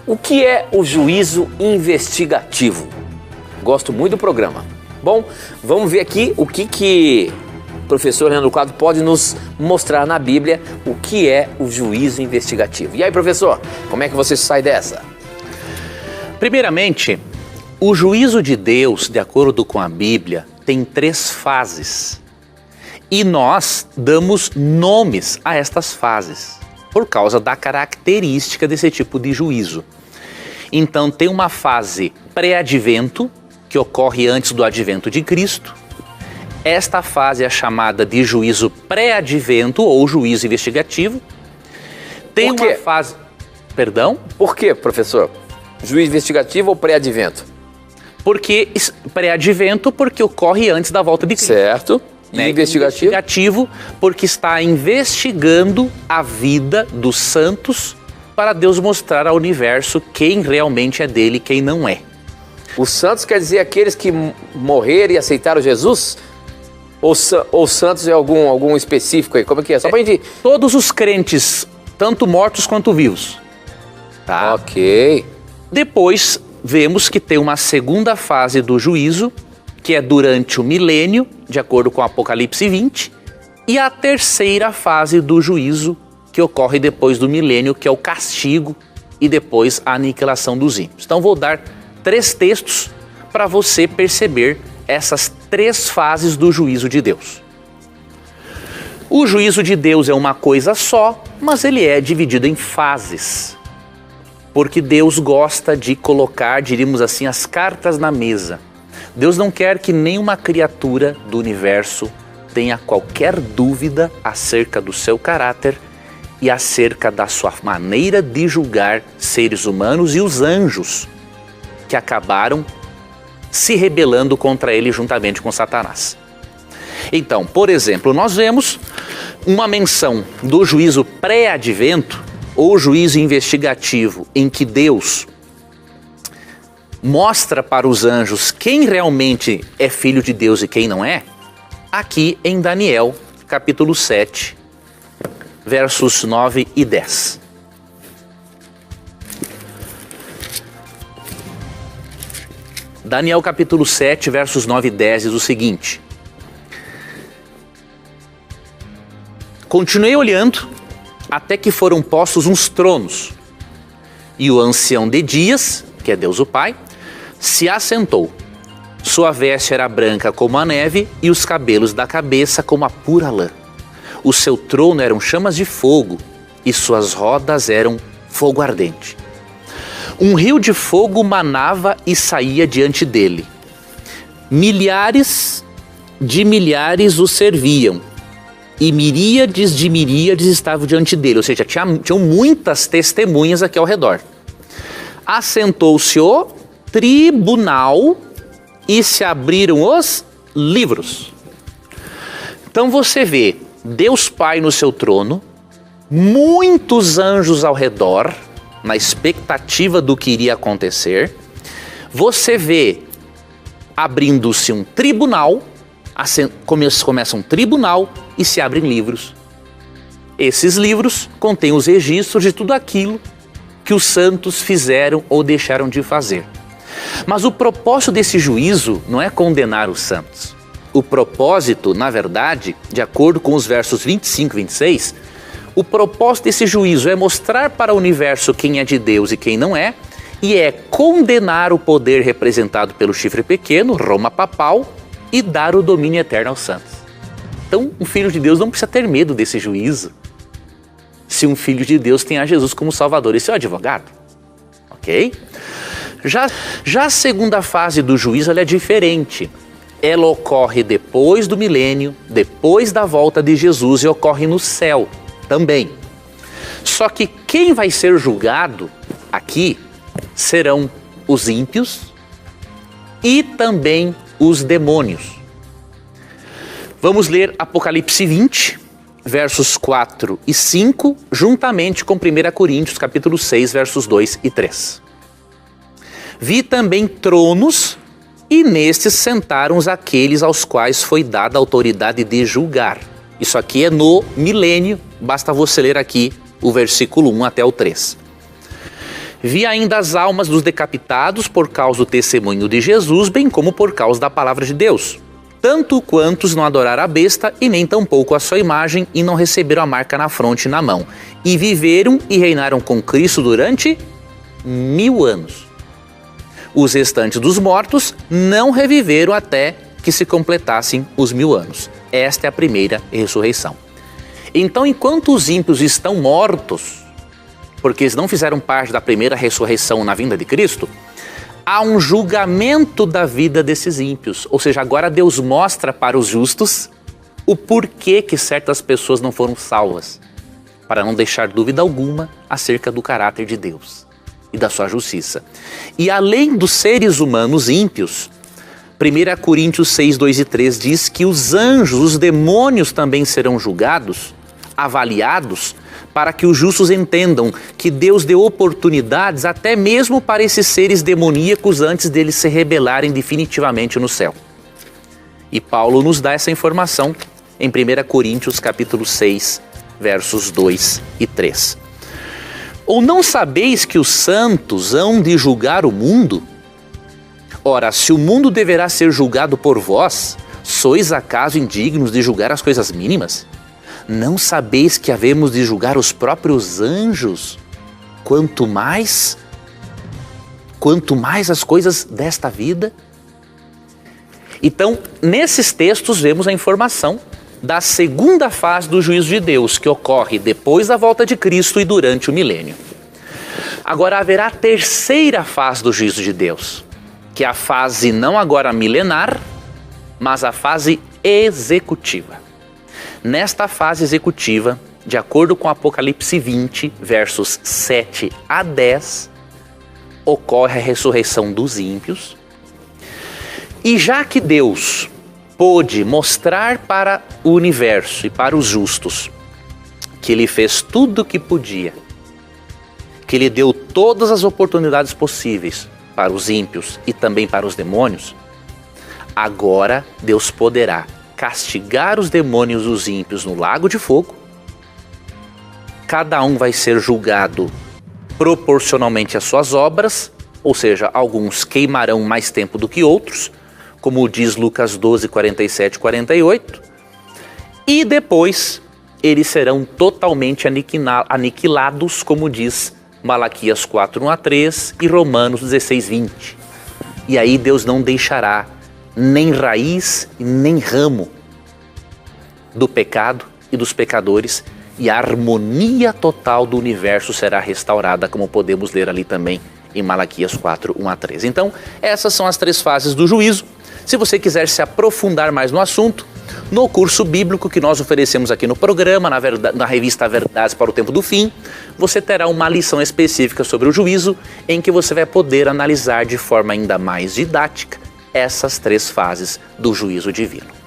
O que é o juízo investigativo? Gosto muito do programa. Bom, vamos ver aqui o que o professor Leandro Quadro pode nos mostrar na Bíblia o que é o juízo investigativo. E aí, professor, como é que você sai dessa? Primeiramente, o juízo de Deus, de acordo com a Bíblia, tem 3 fases. E nós damos nomes a estas fases, por causa da característica desse tipo de juízo. Então tem uma fase pré-advento, que ocorre antes do advento de Cristo. Esta fase é chamada de juízo pré-advento ou juízo investigativo. Tem uma fase... Perdão? Por quê, professor? Juízo investigativo ou pré-advento? Porque pré-advento porque ocorre antes da volta de Cristo. Certo. Né? Investigativo porque está investigando a vida dos santos para Deus mostrar ao universo quem realmente é dele e quem não é. Os santos quer dizer aqueles que morreram e aceitaram Jesus? Ou santos é algum específico aí? Como é que é? Só pra gente... Todos os crentes, tanto mortos quanto vivos. Tá? Ok. Depois vemos que tem uma segunda fase do juízo, que é durante o milênio, de acordo com Apocalipse 20, e a terceira fase do juízo, que ocorre depois do milênio, que é o castigo e depois a aniquilação dos ímpios. Então vou dar 3 textos para você perceber essas 3 fases do juízo de Deus. O juízo de Deus é uma coisa só, mas ele é dividido em fases. Porque Deus gosta de colocar, diríamos assim, as cartas na mesa. Deus não quer que nenhuma criatura do universo tenha qualquer dúvida acerca do seu caráter e acerca da sua maneira de julgar seres humanos e os anjos que acabaram se rebelando contra ele juntamente com Satanás. Então, por exemplo, nós vemos uma menção do juízo pré-advento ou juízo investigativo em que Deus mostra para os anjos quem realmente é filho de Deus e quem não é, aqui em Daniel, capítulo 7, versos 9 e 10. Daniel capítulo 7, versos 9 e 10 diz o seguinte: Continuei olhando até que foram postos uns tronos, e o ancião de dias, que é Deus o Pai, se assentou. Sua veste era branca como a neve e os cabelos da cabeça como a pura lã. O seu trono eram chamas de fogo e suas rodas eram fogo ardente. Um rio de fogo manava e saía diante dele. Milhares de milhares o serviam e miríades de miríades estavam diante dele. Ou seja, tinham muitas testemunhas aqui ao redor. Assentou-se o tribunal e se abriram os livros. Então você vê Deus Pai no seu trono, muitos anjos ao redor, na expectativa do que iria acontecer. Você vê abrindo-se um tribunal, começa um tribunal e se abrem livros. Esses livros contêm os registros de tudo aquilo que os santos fizeram ou deixaram de fazer. Mas o propósito desse juízo não é condenar os santos. O propósito, na verdade, de acordo com os versos 25 e 26, o propósito desse juízo é mostrar para o universo quem é de Deus e quem não é, e é condenar o poder representado pelo chifre pequeno, Roma papal, e dar o domínio eterno aos santos. Então, um filho de Deus não precisa ter medo desse juízo. Se um filho de Deus tem a Jesus como Salvador, esse é o advogado. Ok? Já a segunda fase do juízo ela é diferente. Ela ocorre depois do milênio, depois da volta de Jesus e ocorre no céu também. Só que quem vai ser julgado aqui serão os ímpios e também os demônios. Vamos ler Apocalipse 20, versos 4 e 5, juntamente com 1 Coríntios, capítulo 6, versos 2 e 3. Vi também tronos, e nestes sentaram-os aqueles aos quais foi dada a autoridade de julgar. Isso aqui é no milênio, basta você ler aqui o versículo 1 até o 3. Vi ainda as almas dos decapitados por causa do testemunho de Jesus, bem como por causa da palavra de Deus. Tanto quantos não adoraram a besta e nem tampouco a sua imagem e não receberam a marca na fronte e na mão. E viveram e reinaram com Cristo durante 1000 anos. Os restantes dos mortos não reviveram até que se completassem os 1000 anos. Esta é a primeira ressurreição. Então, enquanto os ímpios estão mortos, porque eles não fizeram parte da primeira ressurreição na vinda de Cristo, há um julgamento da vida desses ímpios. Ou seja, agora Deus mostra para os justos o porquê que certas pessoas não foram salvas, para não deixar dúvida alguma acerca do caráter de Deus e da sua justiça. E além dos seres humanos ímpios, 1 Coríntios 6, 2 e 3 diz que os anjos, os demônios também serão julgados, avaliados, para que os justos entendam que Deus deu oportunidades até mesmo para esses seres demoníacos antes deles se rebelarem definitivamente no céu. E Paulo nos dá essa informação em 1 Coríntios capítulo 6, versos 2 e 3. Ou não sabeis que os santos hão de julgar o mundo? Ora, se o mundo deverá ser julgado por vós, sois acaso indignos de julgar as coisas mínimas? Não sabeis que havemos de julgar os próprios anjos? Quanto mais as coisas desta vida? Então, nesses textos vemos a informação da segunda fase do juízo de Deus, que ocorre depois da volta de Cristo e durante o milênio. Agora haverá a terceira fase do juízo de Deus, que é a fase não agora milenar, mas a fase executiva. Nesta fase executiva, de acordo com Apocalipse 20, versos 7 a 10, ocorre a ressurreição dos ímpios. E já que Deus pôde mostrar para o universo e para os justos que Ele fez tudo o que podia, que Ele deu todas as oportunidades possíveis para os ímpios e também para os demônios, agora Deus poderá castigar os demônios e os ímpios no lago de fogo. Cada um vai ser julgado proporcionalmente às suas obras, ou seja, alguns queimarão mais tempo do que outros, como diz Lucas 12, 47 e 48, e depois eles serão totalmente aniquilados, como diz Malaquias 4, 1 a 3 e Romanos 16, 20. E aí Deus não deixará nem raiz e nem ramo do pecado e dos pecadores, e a harmonia total do universo será restaurada, como podemos ler ali também em Malaquias 4, 1 a 3. Então, essas são as três fases do juízo. Se você quiser se aprofundar mais no assunto, no curso bíblico que nós oferecemos aqui no programa, na revista Verdades para o Tempo do Fim, você terá uma lição específica sobre o juízo, em que você vai poder analisar de forma ainda mais didática essas três fases do juízo divino.